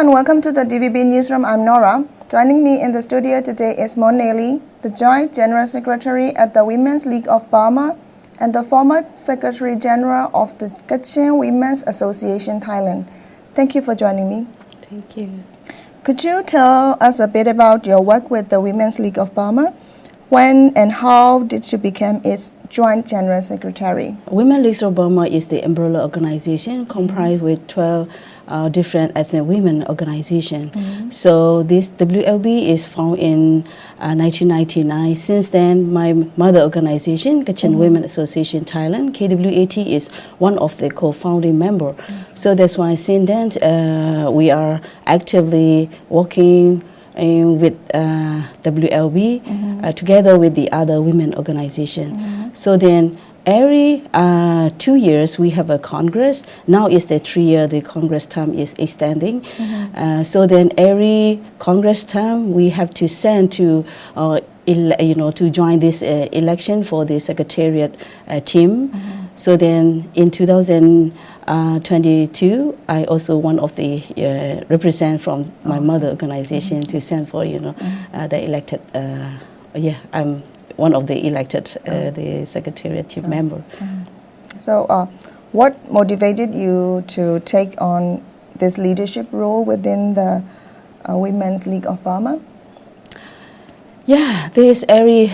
and welcome to the DVB Newsroom. I'm Nora. Joining me in the studio today is Moneli, the Joint General Secretary at the Women's League of Burma and the former Secretary General of the Kachin Women's Association, Thailand. Thank you for joining me. Thank you. Could you tell us a bit about your work with the Women's League of Burma? When and how did you become its Joint General Secretary? Women's League of Burma is the umbrella organization comprised with 12 different ethnic women organizations. So this WLB is founded in 1999. Since then, my mother organization, Kachin Women Association Thailand, KWAT, is one of the co-founding members. So that's why since then we are actively working with WLB together with the other women organization. So then every 2 years we have a congress. Now is the 3 year, the congress term is extending. So then every congress term we have to send to to join this election for the secretariat team. So then in 2022 I also one of the represent from my mother organization to send for the elected I'm one of the elected the secretariat team member. So what motivated you to take on this leadership role within the Women's League of Burma? Yeah, this area,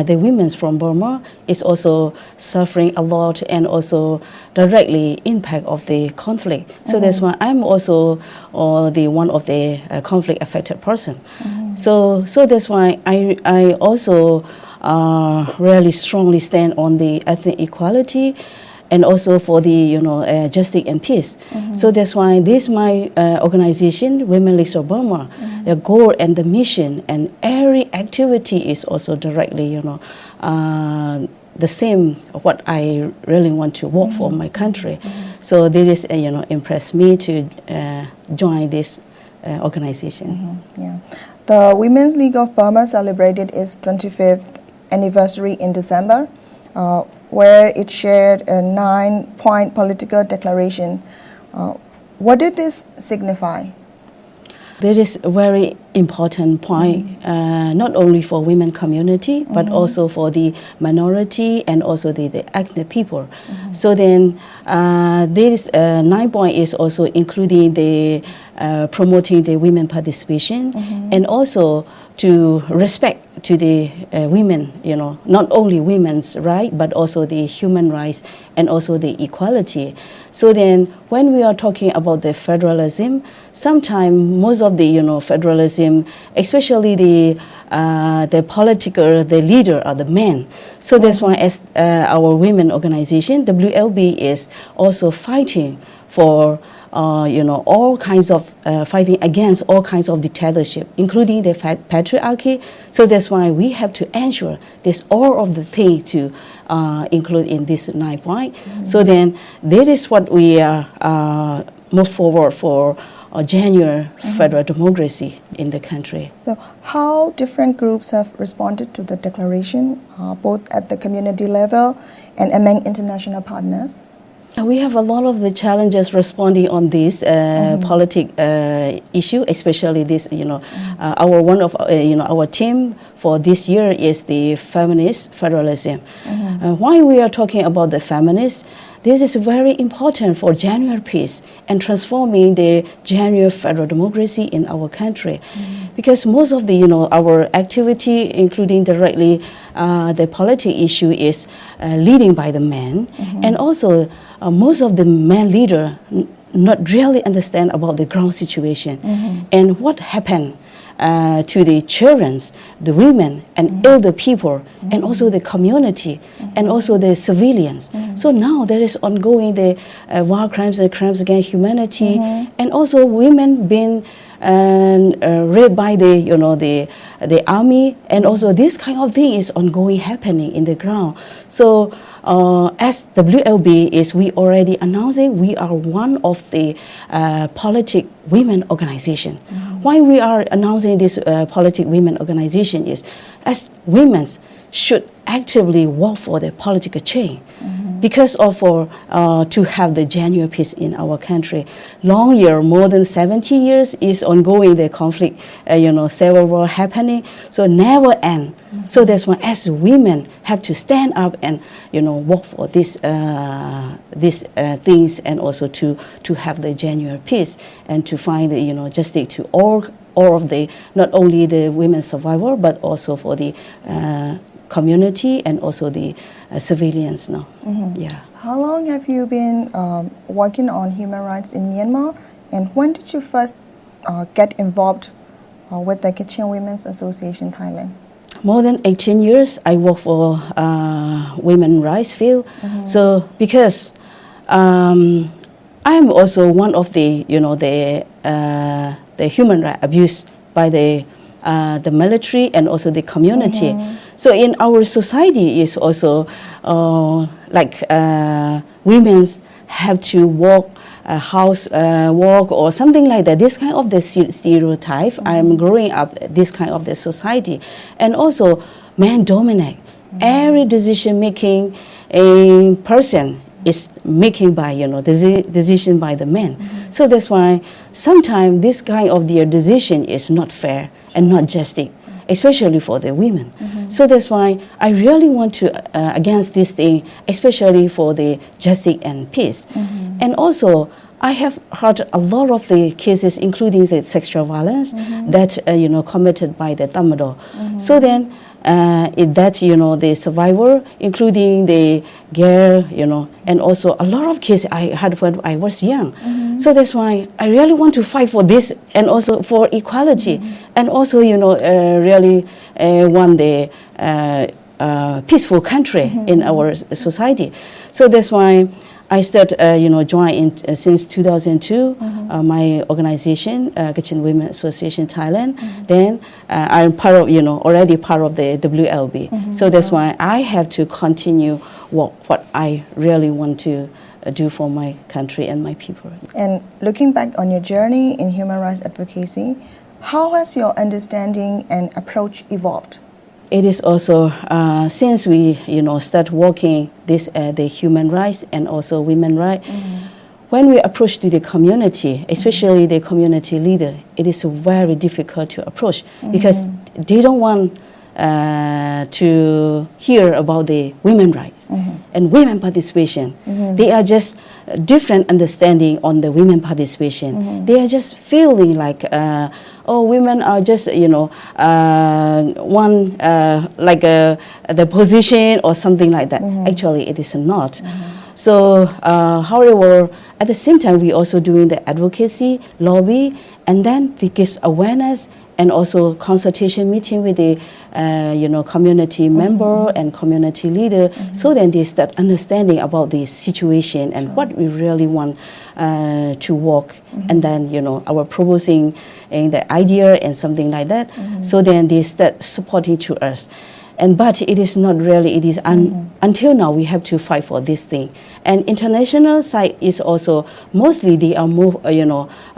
the women from Burma is also suffering a lot and also directly impact of the conflict. So that's why I'm also the one of the conflict affected person. So that's why I also really strongly stand on the ethnic equality and also for the justice and peace. So that's why this my organization, Women's League of Burma, the goal and the mission and every activity is also directly the same what I really want to work for my country. So this is impressed me to join this organization. Yeah, the Women's League of Burma celebrated its 25th anniversary in December, where it shared a 9-point political declaration. What did this signify? There is a very important point, not only for women community, but also for the minority and also the ethnic people. So then this 9 point is also including the promoting the women participation and also to respect to the women, not only women's right, but also the human rights and also the equality. So then when we are talking about the federalism, sometimes most of the, federalism, especially the political, the leader are the men. So that's why as our women organization, WLB is also fighting for all kinds of fighting against all kinds of dictatorship, including the patriarchy. So that's why we have to ensure this all of the things to include in this 9 point. So then that is what we move forward for genuine federal democracy in the country. So how different groups have responded to the declaration, both at the community level and among international partners? We have a lot of the challenges responding on this politic issue, especially this. Our one of our team for this year is the feminist federalism. Why we are talking about the feminists? This is very important for genuine peace and transforming the genuine federal democracy in our country, because most of the our activity, including directly the politic issue, is leading by the men, and also most of the men leader not really understand about the ground situation and what happened to the children, the women and elder people, and also the community and also the civilians. So now there is ongoing the war crimes and crimes against humanity, and also women being raped by the army, and also this kind of thing is ongoing happening in the ground. So as WLB is we already announcing we are one of the politic women organization. Why we are announcing this politic women organization is as women should actively work for the political change. because of to have the genuine peace in our country. Long year, more than 70 years is ongoing the conflict, civil war happening, so never end. So that's why as women have to stand up and work for these things, and also to have the genuine peace and to find the justice to all of the, not only the women survivor but also for the community and also the civilians now. Yeah. How long have you been working on human rights in Myanmar, and when did you first get involved with the Kachin Women's Association Thailand? More than 18 years I work for women rights field. So because I'm also one of the the human rights abuse by the military and also the community. So in our society is also women have to work house work or something like that. This kind of the stereotype. I'm growing up this kind of the society, and also men dominate. Every decision making a person is making by decision by the men. So that's why sometimes this kind of their decision is not fair and not justice, especially for the women. So that's why I really want to against this thing, especially for the justice and peace. And also I have heard a lot of the cases, including the sexual violence that committed by the Tamado. So then the survivor, including the girl, and also a lot of cases I had when I was young. So that's why I really want to fight for this, and also for equality, and also really want the peaceful country in our society. So that's why I started, joined since 2002, my organization, Kachin Women Association Thailand. Then I'm part of, already part of the WLB. So that's why I have to continue what I really want to do for my country and my people. And looking back on your journey in human rights advocacy, how has your understanding and approach evolved? It is also since we start working this the human rights and also women rights. When we approach to the community, especially the community leader, it is very difficult to approach because they don't want to hear about the women rights and women participation. They are just different understanding on the women participation. They are just feeling like women are just one the position or something like that. Actually, it is not. So, however, at the same time, we also doing the advocacy, lobby, and then they give awareness and also consultation meeting with the community member and community leader. So then they start understanding about the situation and what we really want to work, and then our proposing the idea and something like that. So then they start supporting to us. But it is not really, it is until now we have to fight for this thing. And international side is also, mostly they are more,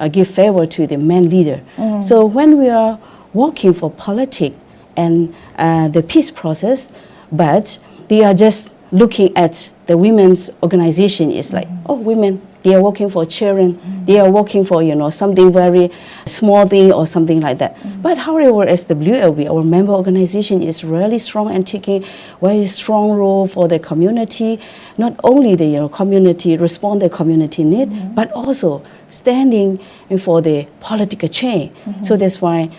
give favor to the men leader. So when we are working for politics and the peace process, but they are just looking at the women's organization is like, women, they are working for children, they are working for, something very small thing or something like that. But however, as the WLB, our member organization is really strong and taking very strong role for the community, not only the community, respond the community need, but also standing for the political change. So that's why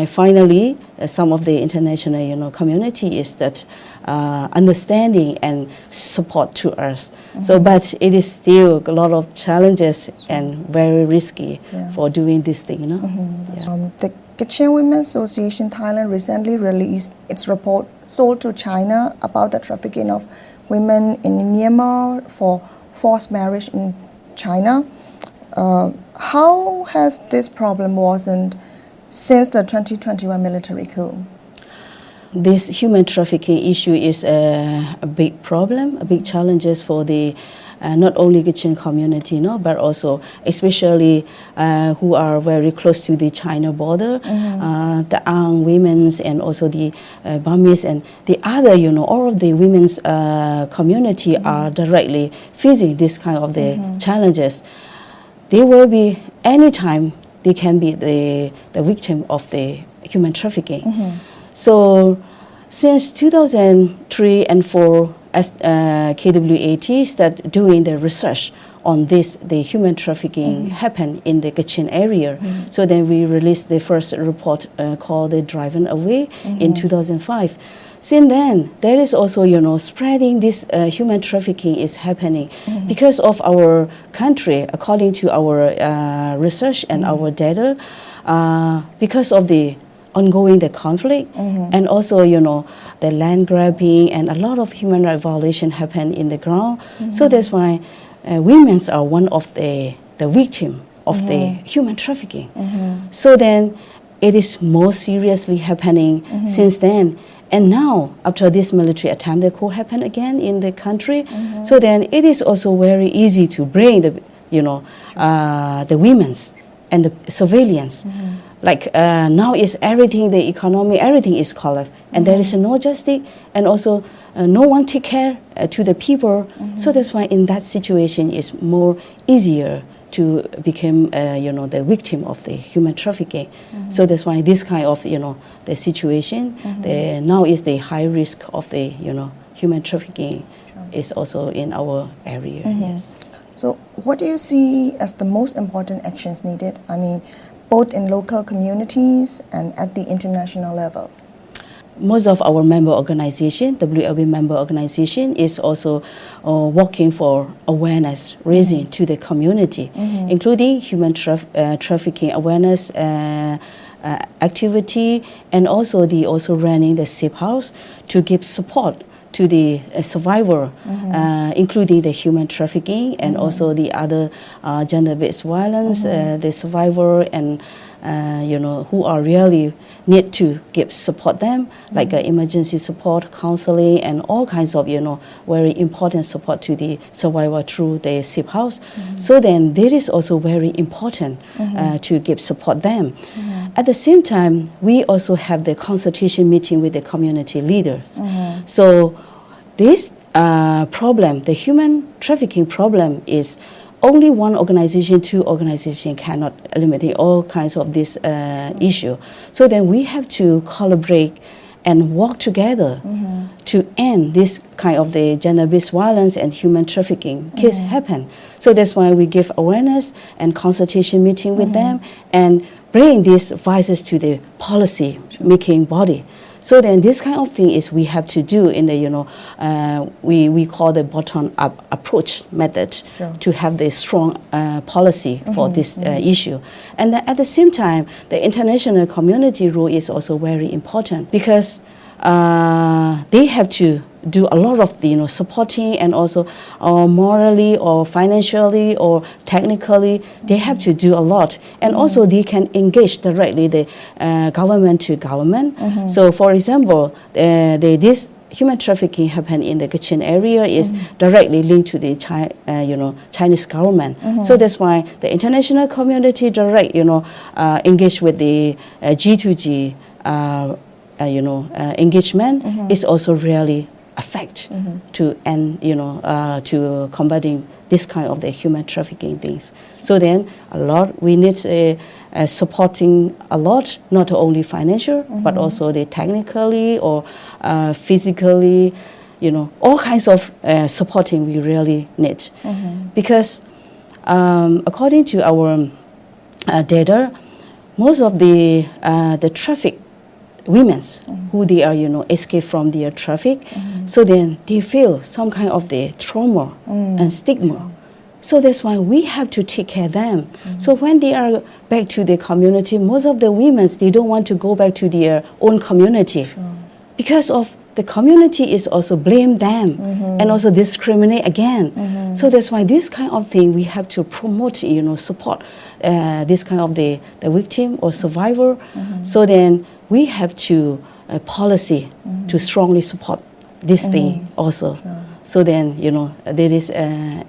finally, some of the international, community is that understanding and support to us. So, but it is still a lot of challenges and very risky for doing this thing, The Kachin Women's Association Thailand recently released its report, Sold to China, about the trafficking of women in Myanmar for forced marriage in China. How has this problem worsened since the 2021 military coup? This human trafficking issue is a big problem, a big challenges for the not only Kachin community, no, but also especially who are very close to the China border, the Ang women's and also the Burmese and the other, all of the women's community are directly facing this kind of the challenges. They will be anytime they can be the victim of the human trafficking. So since 2003 and 4, as KWAT started doing the research on this, the human trafficking happened in the Kachin area. So then we released the first report called the Driven Away in 2005. Since then, there is also, spreading this human trafficking is happening because of our country, according to our research and our data, because of the ongoing the conflict and also, the land grabbing and a lot of human rights violation happen in the ground. So that's why women are one of the victim of the human trafficking. So then it is more seriously happening since then. And now, after this military attempt, the coup happened again in the country. So then it is also very easy to bring the, the women's and the civilians. Like now is everything, the economy, everything is collapsed. And there is no justice and also no one take care to the people. So that's why in that situation it's more easier to become, the victim of the human trafficking. So that's why this kind of, the situation, now is the high risk of the, human trafficking is also in our area. Yes. So what do you see as the most important actions needed? I mean, both in local communities and at the international level? Most of our member organization, WLB member organization, is also working for awareness raising to the community, including human trafficking awareness activity, and also running the safe house to give support to the survivor, including the human trafficking and also the other gender-based violence, the survivor and who are really need to give support them, like emergency support, counseling, and all kinds of very important support to the survivor through the safe house. So then that is also very important to give support them. At the same time, we also have the consultation meeting with the community leaders. So this problem, the human trafficking problem, is only one organization, two organizations cannot eliminate all kinds of this issue. So then we have to collaborate and work together to end this kind of the gender-based violence and human trafficking case happen. So that's why we give awareness and consultation meeting with them and bring these voices to the policy making body. So then this kind of thing is we have to do in the, we call the bottom-up approach method to have the strong policy for this issue. And then at the same time, the international community role is also very important because they have to do a lot of the, supporting and also morally or financially or technically, they have to do a lot. And also they can engage directly the government to government. So for example, this human trafficking happen in the Kachin area is directly linked to the Chinese government. So that's why the international community direct, engage with the G2G, engagement is also really affect to end, to combating this kind of the human trafficking things. So then a lot we need supporting a lot, not only financial but also the technically or physically, all kinds of supporting we really need because according to our data, most of the traffic women's who they are, escape from their traffic, so then they feel some kind of the trauma and stigma. So that's why we have to take care of them. So when they are back to the community, most of the women, they don't want to go back to their own community because of the community is also blame them and also discriminate again. So that's why this kind of thing we have to promote, support this kind of the victim or survivor. So then we have to policy to strongly support this thing also. So then, there is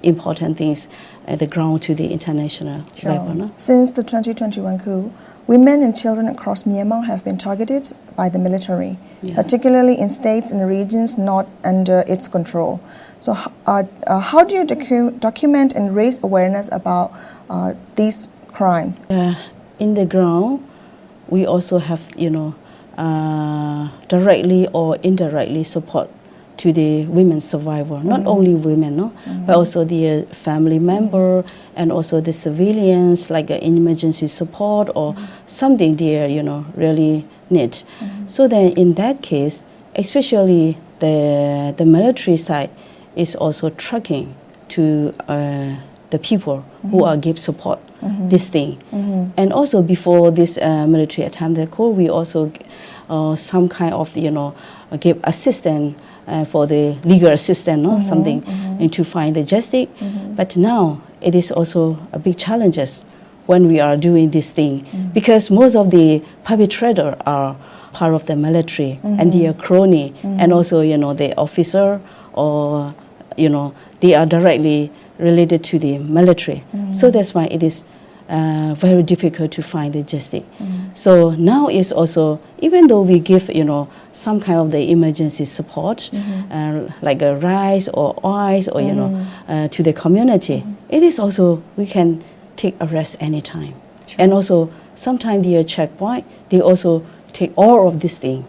important things at the ground to the international level. No? Since the 2021 coup, women and children across Myanmar have been targeted by the military, particularly in states and regions not under its control. So how do you document and raise awareness about these crimes? In the ground, we also have, directly or indirectly support to the women survivor, not only women, no, but also the family member and also the civilians, like emergency support or something they really need. So then in that case, especially the military side is also tracking to the people who are give support this thing. And also before this military attempt, the coup, we also some kind of give assistance for the legal assistance, no? Something to find the justice. But now it is also a big challenges when we are doing this thing because most of the perpetrators are part of the military and they are crony and also the officer or they are directly related to the military. So that's why it is very difficult to find the justice. So now is also, even though we give some kind of the emergency support like a rice or oil or to the community, it is also we can take a rest anytime. And also sometimes the checkpoint they also take all of this thing.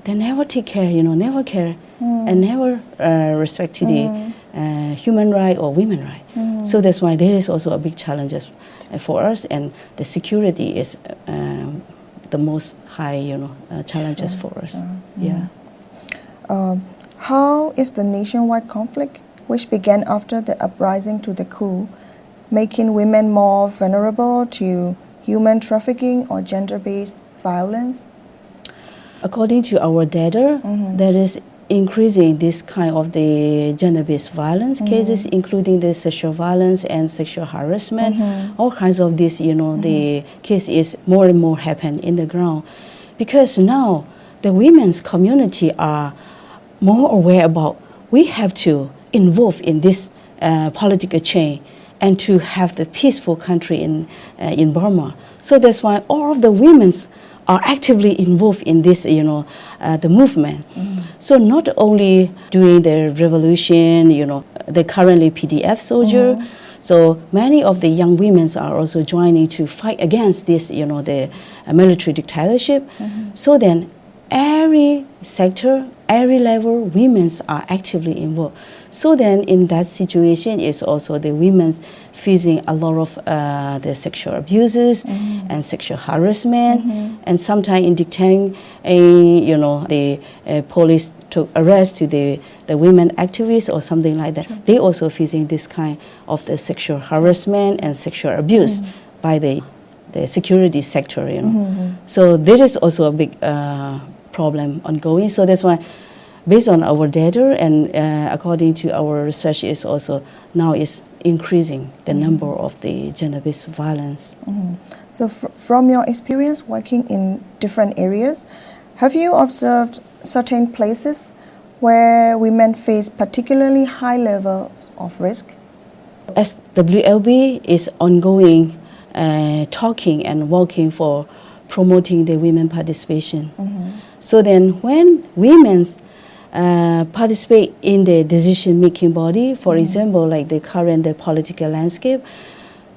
They never take care, never care and never respect to the human right or women right. So that's why there is also a big challenges for us, and the security is the most high, challenges for us. How is the nationwide conflict, which began after the uprising to the coup, making women more vulnerable to human trafficking or gender-based violence? According to our data, there is increasing this kind of the gender-based violence cases, including the sexual violence and sexual harassment. All kinds of this, the case is more and more happen in the ground, because now the women's community are more aware about we have to involve in this political change and to have the peaceful country in Burma. So that's why all of the women's are actively involved in this, the movement. So not only doing the revolution, the currently PDF soldier, so many of the young women are also joining to fight against this, the military dictatorship. So then every sector, every level, women are actively involved. So then in that situation is also the women facing a lot of the sexual abuses and sexual harassment, and sometimes in detaining, the police to arrest to the women activists or something like that. They also facing this kind of the sexual harassment and sexual abuse by the security sector. So there is also a big problem ongoing. So that's why, based on our data and according to our research, is also now is increasing the number of the gender-based violence. So from your experience working in different areas, have you observed certain places where women face particularly high levels of risk? As WLB is ongoing talking and working for promoting the women participation. So then when women participate in the decision-making body, for example, like the political landscape,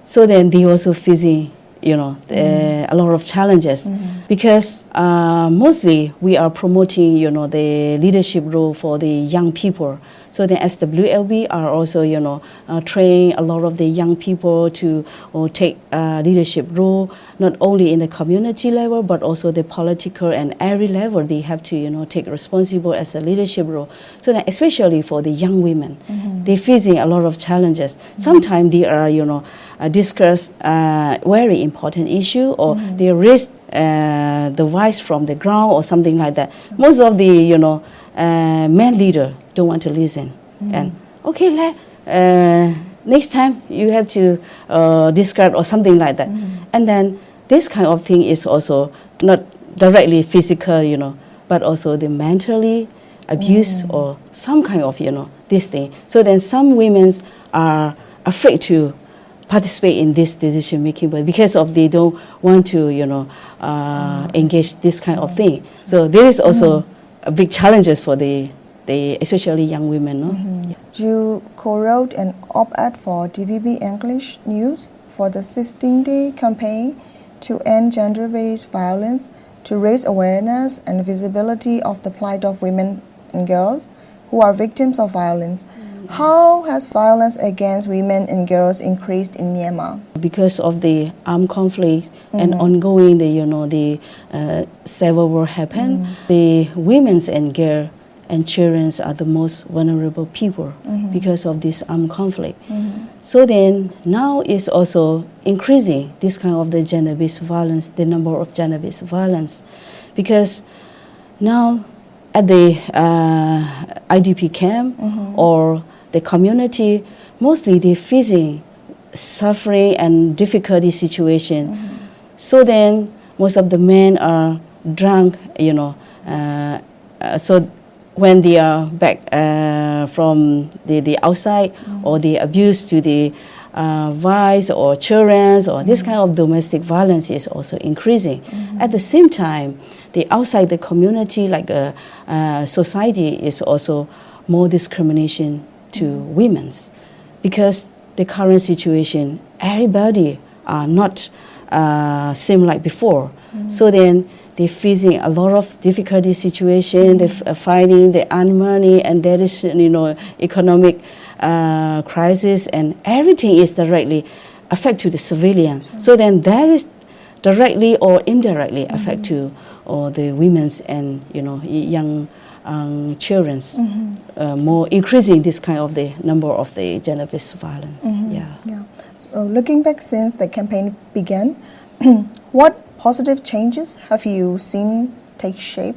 so then they also facing, a lot of challenges, because mostly we are promoting, the leadership role for the young people. So then as WLB are also, train a lot of the young people to take leadership role, not only in the community level, but also the political and every level they have to, take responsible as a leadership role. So then especially for the young women, they're facing a lot of challenges. Sometimes they are, discuss very important issue, or they raise the voice from the ground or something like that. Most of the, men leader don't want to listen. And okay, next time you have to describe or something like that. And then this kind of thing is also not directly physical, but also the mentally abuse or some kind of, this thing. So then some women are afraid to participate in this decision making, but because of they don't want to, engage this kind of thing. So there is also a big challenges for the especially young women. No? You co-wrote an op-ed for DVB English News for the 16-day campaign to end gender-based violence, to raise awareness and visibility of the plight of women and girls who are victims of violence. How has violence against women and girls increased in Myanmar? Because of the armed conflict and ongoing, the civil war happen, the women and girls and children are the most vulnerable people because of this armed conflict. So then now is also increasing this kind of the gender-based violence, the number of gender-based violence, because now at the IDP camp or the community, mostly they're facing suffering and difficulty situation. So then most of the men are drunk, so when they are back from the outside or they abuse to the wives or children or this kind of domestic violence is also increasing. At the same time, the outside the community, like society, is also more discrimination to women, because the current situation, everybody are not same like before. So then they're facing a lot of difficulty situation. They're fighting, they earn money, and there is economic crisis, and everything is directly affect to the civilian. So then there is directly or indirectly affect to the women's and young children's, more increasing this kind of the number of the gender-based violence. So looking back since the campaign began, what positive changes have you seen take shape?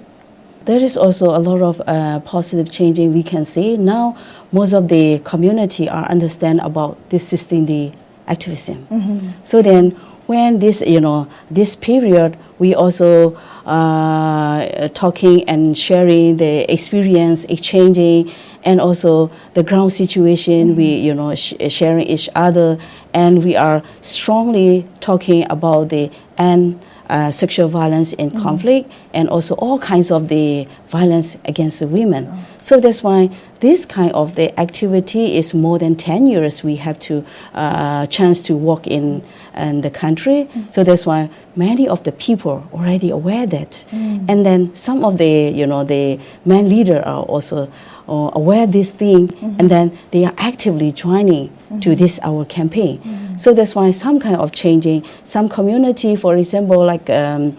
There is also a lot of positive changing we can see. Now most of the community are understand about this 16-day activism. So then when this, this period, we also talking and sharing the experience, exchanging, and also the ground situation, we, sharing each other, and we are strongly talking about the end sexual violence in conflict, and also all kinds of the violence against the women. So that's why this kind of the activity is more than 10 years we have to chance to work in the country. So that's why many of the people already aware that. And then some of the, the men leader are also aware this thing, and then they are actively joining to this our campaign. So that's why some kind of changing, some community, for example, like in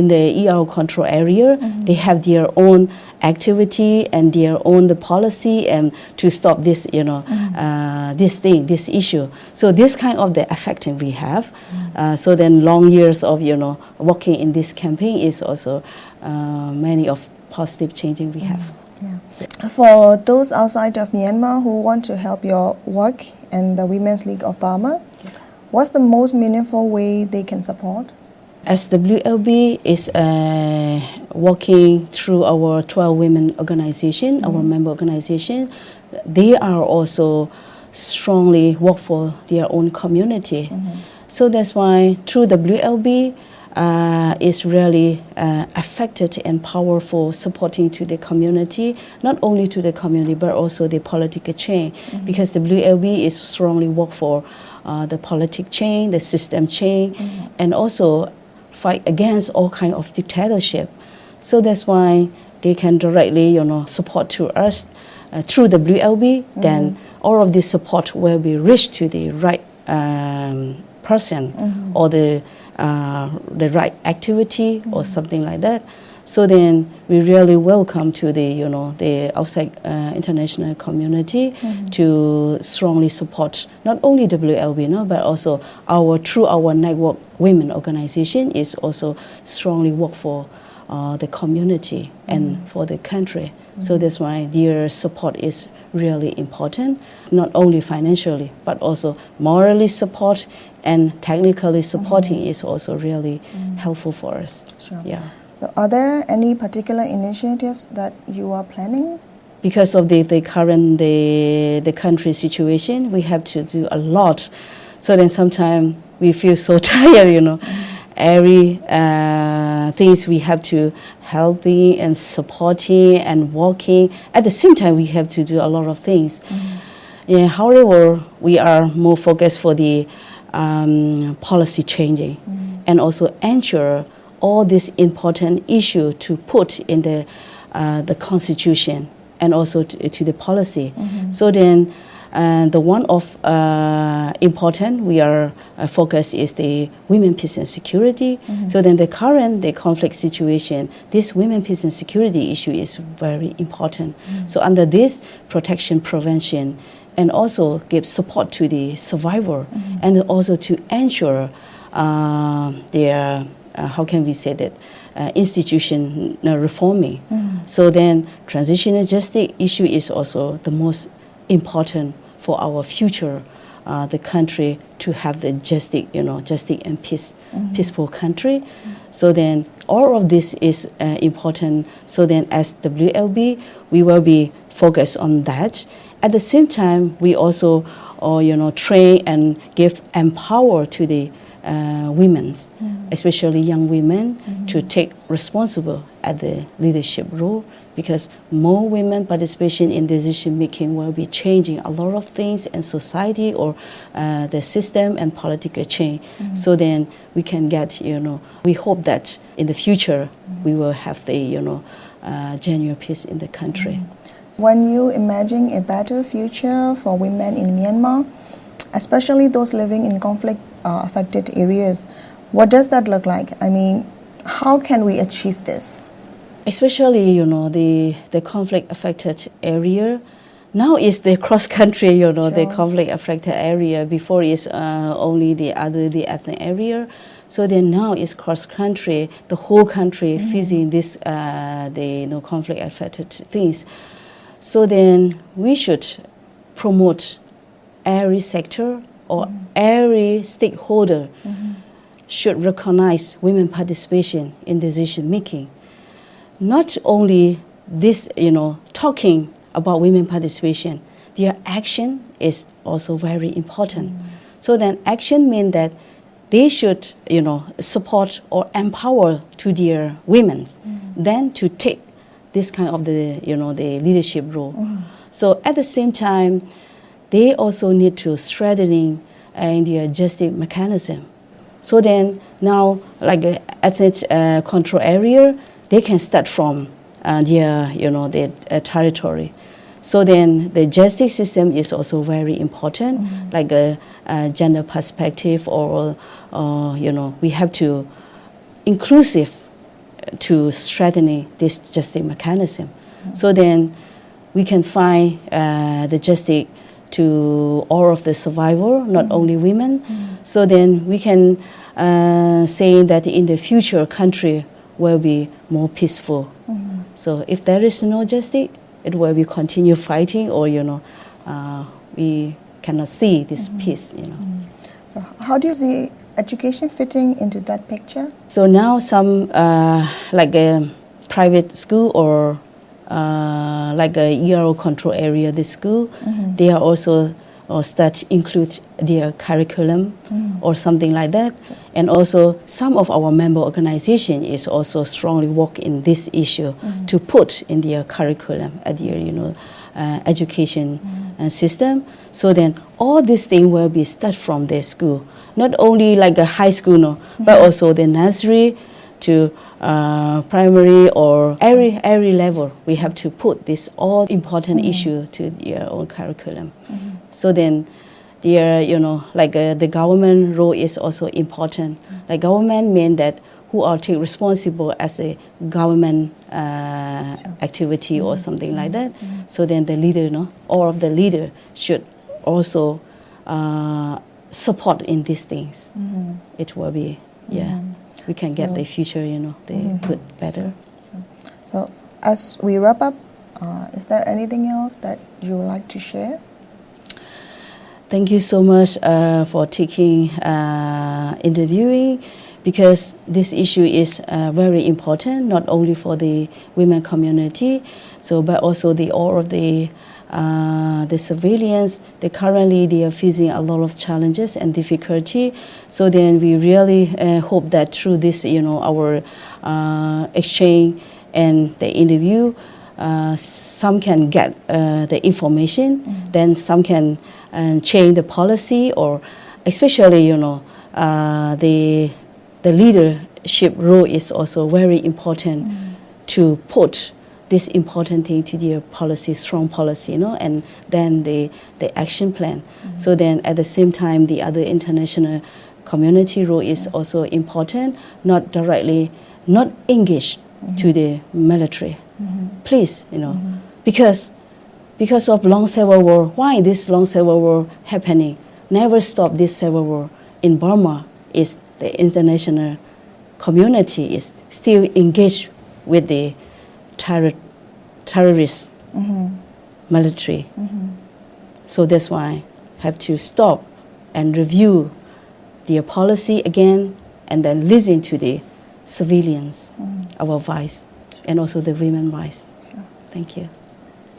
the ER control area, they have their own activity and their own the policy and to stop this, this thing, this issue. So this kind of the affecting we have. So then long years of, working in this campaign is also many of positive changing we have. For those outside of Myanmar who want to help your work and the Women's League of Burma, what's the most meaningful way they can support? As WLB is working through our 12 women organization, our member organization, they are also strongly work for their own community. So that's why through WLB is really effective and powerful supporting to the community, not only to the community but also the political change, because the WLB is strongly work for the politic change, the system change, and also fight against all kind of dictatorship. So that's why they can directly, support to us through the WLB. Then all of this support will be reached to the right person or the right activity or something like that. So then we really welcome to the the outside international community to strongly support not only WLB but also through our network women organization is also strongly work for the community and for the country. So that's why their support is really important, not only financially but also morally support and technically supporting is also really helpful for us. So are there any particular initiatives that you are planning? because of the current the country situation, we have to do a lot. So then sometimes we feel so tired, you know. Every things we have to helping and supporting and working. At the same time, we have to do a lot of things. Yeah, however, we are more focused for the policy changing and also ensure all this important issue to put in the constitution and also to the policy. So then the one of important we are focus is the women, peace and security. So then the conflict situation, this women, peace and security issue is very important. So under this protection, prevention, and also give support to the survivor, and also to ensure their how can we say that institution reforming. So then transitional justice issue is also the most important for our future, the country to have the justice, justice and peace, peaceful country. So then all of this is important. So then as WLB, we will be focused on that. At the same time, we also, train and empower to the women, especially young women, to take responsible at the leadership role, because more women participation in decision making will be changing a lot of things in society or the system and political change. So then we can get, we hope that in the future we will have the, genuine peace in the country. When you imagine a better future for women in Myanmar, especially those living in conflict-affected areas, what does that look like? I mean, how can we achieve this? Especially, the conflict-affected area. Now is the cross-country, the conflict-affected area. Before is only the ethnic area. So then now is cross-country, the whole country facing this, the conflict-affected things. So then we should promote every sector or every stakeholder should recognize women participation in decision making. Not only this, talking about women participation, their action is also very important. So then action means that they should, support or empower to their women, then to take this kind of the leadership role. So at the same time, they also need to strengthening their justice mechanism. So then now, like the ethnic control area, they can start from their territory. So then the justice system is also very important, like a gender perspective, or we have to inclusive to strengthening this justice mechanism. So then we can find the justice to all of the survivor, not only women. So then we can say that in the future country will be more peaceful. So if there is no justice, it will be continue fighting, or we cannot see this peace. So how do you see education fitting into that picture? So now some like a private school or like a ERO control area, the school, they are also start include their curriculum or something like that. And also some of our member organization is also strongly work in this issue to put in their curriculum at their education system. So then all these things will be start from their school, not only like a high school, but also the nursery to primary, or every level. We have to put this all important issue to their own curriculum. So then their the government role is also important. Like government mean that who are take responsible as a government activity or something like that. So then the leader, all of the leader should also support in these things. It will be, we can get the future, they put better. So as we wrap up, is there anything else that you would like to share? Thank you so much for taking interviewing because this issue is very important, not only for the women community, so but also all of the civilians. They are facing a lot of challenges and difficulty. So then we really hope that through this, our exchange and the interview, some can get the information, then some can change the policy, or especially, the leadership role is also very important to put this important thing to their policy, strong policy, and then the action plan. So then at the same time, the other international community role is also important, not directly, not engaged to the military. Please, because of long civil war. Why this long civil war happening? Never stop this civil war in Burma. Is the international community is still engaged with the terrorist military. So that's why have to stop and review their policy again, and then listen to the civilians, our voice, and also the women's voice. Thank you.